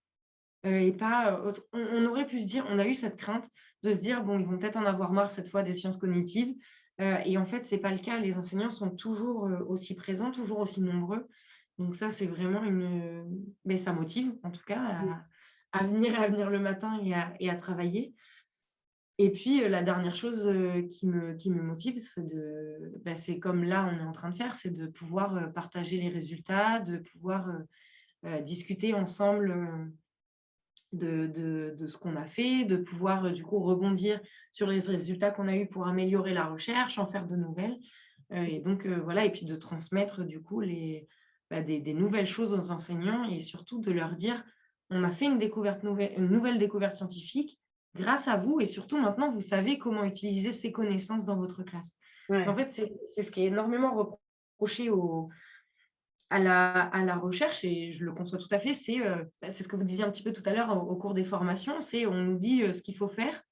et pas, on aurait pu se dire, on a eu cette crainte de se dire: «Bon, ils vont peut-être en avoir marre cette fois des sciences cognitives», et en fait, c'est pas le cas. Les enseignants sont toujours, aussi présents, toujours aussi nombreux. Donc ça, c'est vraiment beh, ça motive en tout cas à venir le matin et à travailler. Et puis, la dernière chose, qui me motive, c'est comme là, on est en train de faire, c'est de pouvoir, partager les résultats, de pouvoir, discuter ensemble, de ce qu'on a fait, de pouvoir, du coup rebondir sur les résultats qu'on a eus pour améliorer la recherche, en faire de nouvelles. Et donc, voilà, et puis de transmettre du coup des nouvelles choses aux enseignants et surtout de leur dire: on a fait une nouvelle découverte scientifique grâce à vous et surtout maintenant, vous savez comment utiliser ces connaissances dans votre classe. Parce qu'en Ouais. fait, c'est ce qui est énormément reproché à la recherche et je le conçois tout à fait, c'est ce que vous disiez un petit peu tout à l'heure au cours des formations, c'est on nous dit, ce qu'il faut faire.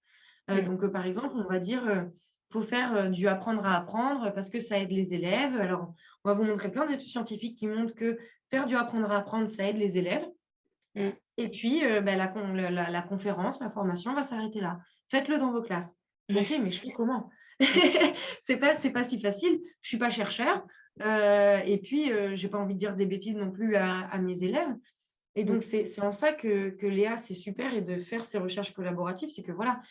Mm. Donc, par exemple, on va dire, faut faire, du apprendre à apprendre parce que ça aide les élèves. Alors, on va vous montrer plein d'études scientifiques qui montrent que faire du apprendre à apprendre, ça aide les élèves Mm. et puis, la conférence, la formation va s'arrêter là. Faites-le dans vos classes. OK, Ouais. mais je fais comment? C'est pas si facile. Je suis pas chercheur, et puis, j'ai pas envie de dire des bêtises non plus à mes élèves et Mm. donc c'est en ça que Léa, c'est super et de faire ces recherches collaboratives, c'est que voilà,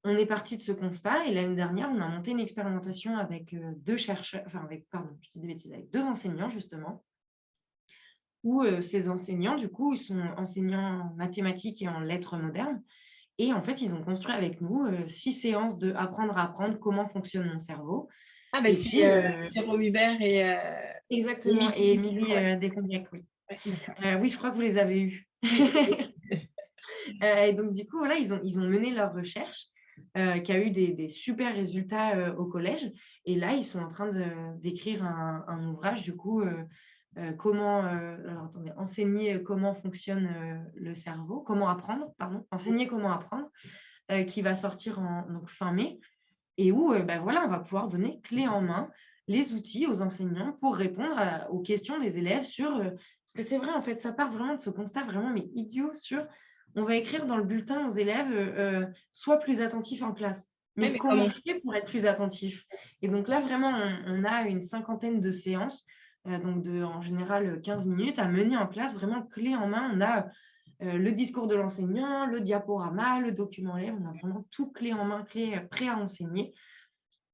on est parti de ce constat et l'année dernière, on a monté une expérimentation avec, 2 chercheurs enfin avec pardon, je dis des bêtises, avec 2 enseignants justement, où, ces enseignants du coup, ils sont enseignants en mathématiques et en lettres modernes et en fait, ils ont construit avec nous, 6 séances de apprendre à apprendre comment fonctionne mon cerveau Ah, bah, et c'est puis, Jérôme Hubert et exactement Émilie et Dufour, Émilie, ouais. Descombiac, oui. Ouais, d'accord. Oui, je crois que vous les avez eus. Oui. Et donc du coup, voilà, ils ont mené leur recherche, qui a eu des super résultats, au collège et là, ils sont en train d'écrire un ouvrage du coup, comment, alors attendez, enseigner, comment fonctionne, le cerveau, comment apprendre, pardon, enseigner comment apprendre, qui va sortir en donc fin mai et où, bah, voilà, on va pouvoir donner clé en main les outils aux enseignants pour répondre aux questions des élèves sur, parce que c'est vrai, en fait, ça part vraiment de ce constat vraiment mais idiot sur on va écrire dans le bulletin aux élèves, «Sois plus attentif en classe». Ouais, Mais mais comment comment? je fais pour être plus attentif? Et donc là, vraiment, on a une cinquantaine de séances, donc en général, 15 minutes à mener en classe vraiment clé en main. On a, le discours de l'enseignant, le diaporama, le document élève, on a vraiment tout clé en main, prêt à enseigner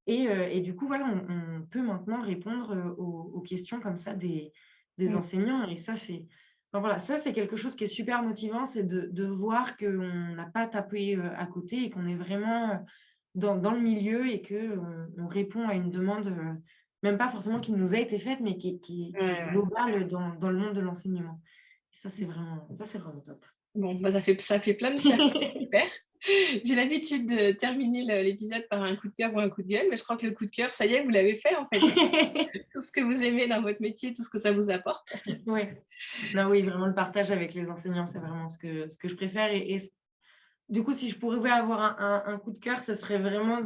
et du coup, voilà, on peut maintenant répondre, aux questions comme ça des Mm. enseignants et ça, c'est enfin, voilà, ça, c'est quelque chose qui est super motivant, c'est de voir qu'on n'a pas tapé, à côté et qu'on est vraiment, dans le milieu et qu'on on répond à une demande, même pas forcément qui nous a été faite, mais qui est Ouais, globale dans le monde de l'enseignement. Et ça, c'est vraiment top. bon, bah, ça fait plein de fierté, super. J'ai l'habitude de terminer l'épisode par un coup de cœur ou un coup de gueule, mais je crois que le coup de cœur, ça y est, vous l'avez fait en fait. Tout ce que vous aimez dans votre métier, tout ce que ça vous apporte. Ouais. Non, oui, vraiment le partage avec les enseignants, c'est vraiment ce que je préfère et du coup, si je pourrais avoir un coup de cœur, ce serait vraiment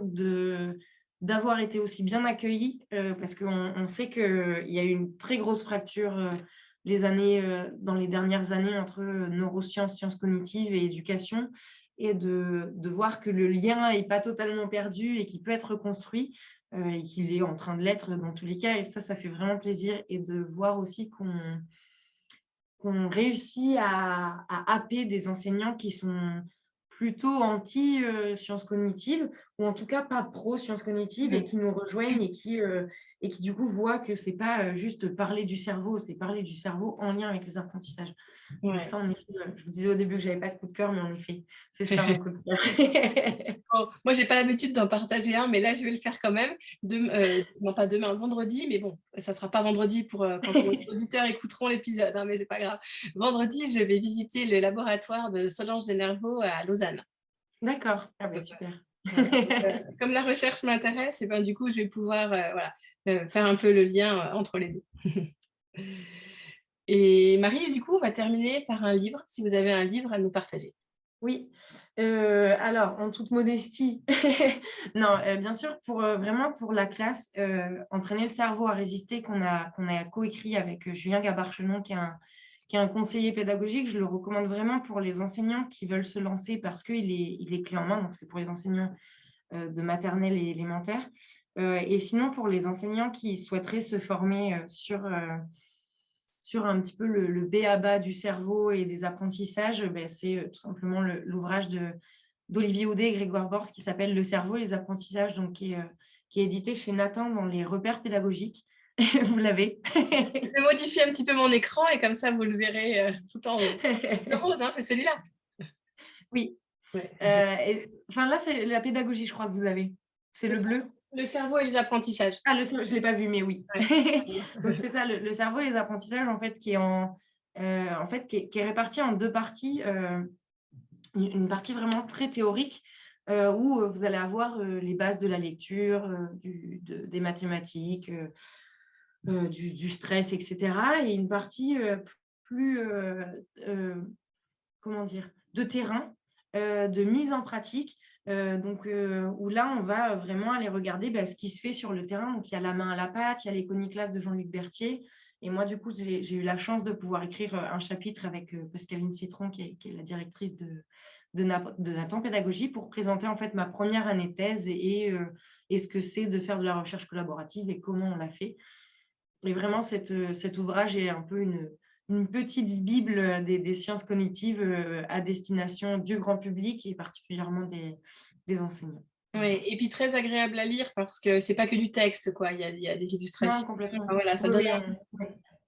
d'avoir été aussi bien accueillis, parce qu'on sait qu'il y a eu une très grosse fracture, dans les dernières années entre, neurosciences, sciences cognitives et éducation et de voir que le lien est pas totalement perdu et qu'il peut être reconstruit, et qu'il est en train de l'être dans tous les cas et ça fait vraiment plaisir et de voir aussi qu'on réussit à happer des enseignants qui sont plutôt anti, sciences cognitives ou en tout cas pas pro sciences cognitives et Mm. qui nous rejoignent et qui du coup voient que c'est pas, juste parler du cerveau, c'est parler du cerveau en lien avec les apprentissages. Donc Ouais. ça, en effet, je vous disais au début que j'avais pas de coup de cœur, mais en effet, c'est ça mon coup de cœur. Bon, moi, j'ai pas l'habitude d'en partager un, mais là, je vais le faire quand même. Non, pas demain, vendredi, mais bon, ça sera pas vendredi pour quand les auditeurs écouteront l'épisode, hein, mais c'est pas grave. Vendredi, je vais visiter le laboratoire de Solange Denervaux à Lausanne. D'accord. Ah bah Donc, super. voilà. Donc, comme la recherche m'intéresse, et ben, du coup, je vais pouvoir voilà, faire un peu le lien entre les deux. Et Marie, du coup, on va terminer par un livre, si vous avez un livre à nous partager. Oui, alors en toute modestie, non, bien sûr vraiment pour la classe, «Entraîner le cerveau à résister» qu'on a coécrit avec, Julien Gabarchenon qui est un conseiller pédagogique. Je le recommande vraiment pour les enseignants qui veulent se lancer parce qu'il est clé en main, donc c'est pour les enseignants, de maternelle et élémentaire. Et sinon pour les enseignants qui souhaiteraient se former, sur un petit peu le b.a.-ba du cerveau et des apprentissages, c'est, tout simplement l'ouvrage d'Olivier Houdet et Grégoire Borst qui s'appelle «Le cerveau et les apprentissages», donc qui est édité chez Nathan dans les repères pédagogiques. Vous l'avez? Je vais modifier un petit peu mon écran et comme ça, vous le verrez tout en haut. Le rose, hein, c'est celui-là. Oui, Ouais. enfin là, c'est la pédagogie, je crois que vous avez. C'est Le, le bleu? le cerveau et les apprentissages. Ah, je ne l'ai pas vu, mais oui. Ouais. Donc c'est ça, le cerveau et les apprentissages, en fait, qui est en en fait, qui est répartie en 2 parties. Une partie vraiment très théorique, où, vous allez avoir, les bases de la lecture, des mathématiques, du stress et cetera, et une partie, plus, comment dire? De terrain, de mise en pratique, où là, on va vraiment aller regarder, bah, ce qui se fait sur le terrain. Donc il y a La main à la pâte, il y a l'Iconoclaste de Jean-Luc Berthier, et moi, du coup, j'ai eu la chance de pouvoir écrire, un chapitre avec, Pascaline Citron qui est la directrice de Nathan Pédagogie, pour présenter, en fait, ma première année de thèse et ce que c'est de faire de la recherche collaborative et comment on l'a fait. Et vraiment, cet ouvrage est un peu une petite bible, des sciences cognitives, à destination du grand public et particulièrement des enseignants. Voilà. Ouais, et puis très agréable à lire parce que c'est pas que du texte, quoi. Il y a des Non, illustrations. complètement. Enfin, voilà, ça Oui, donne oui, envie.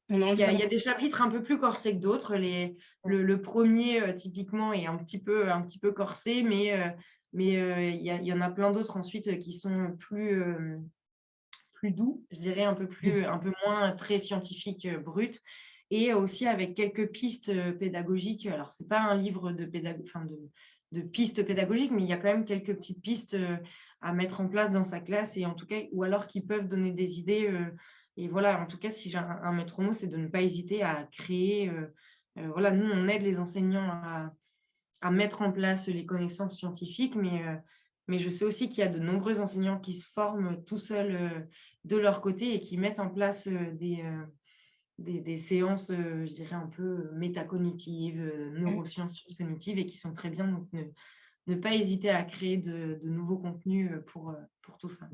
On a il y envie a d'en. il y a des chapitres un peu plus corsés que d'autres. Le 1er, typiquement, est un petit peu corsé, mais il y en a plein d'autres ensuite, qui sont plus doux, je dirais, un peu moins très scientifique, brut, et aussi avec quelques pistes, pédagogiques. Alors, c'est pas un livre de pistes pédagogiques, mais il y a quand même quelques petites pistes, à mettre en place dans sa classe, et en tout cas, ou alors qui peuvent donner des idées, et voilà, en tout cas, si j'ai un maître mot, c'est de ne pas hésiter à créer, voilà, nous, on aide les enseignants à mettre en place les connaissances scientifiques, mais je sais aussi qu'il y a de nombreux enseignants qui se forment tout seuls, de leur côté, et qui mettent en place, des séances, je dirais un peu métacognitives, neurosciences, sciences cognitives, et qui sont très bien. Donc ne pas hésiter à créer de nouveaux contenus, pour tout ça.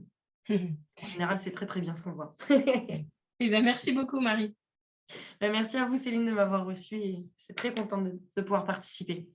En général, c'est très, très bien ce qu'on voit. Eh bien, merci beaucoup, Marie. Bah, merci à vous, Céline, de m'avoir reçue, et je suis très contente de pouvoir participer.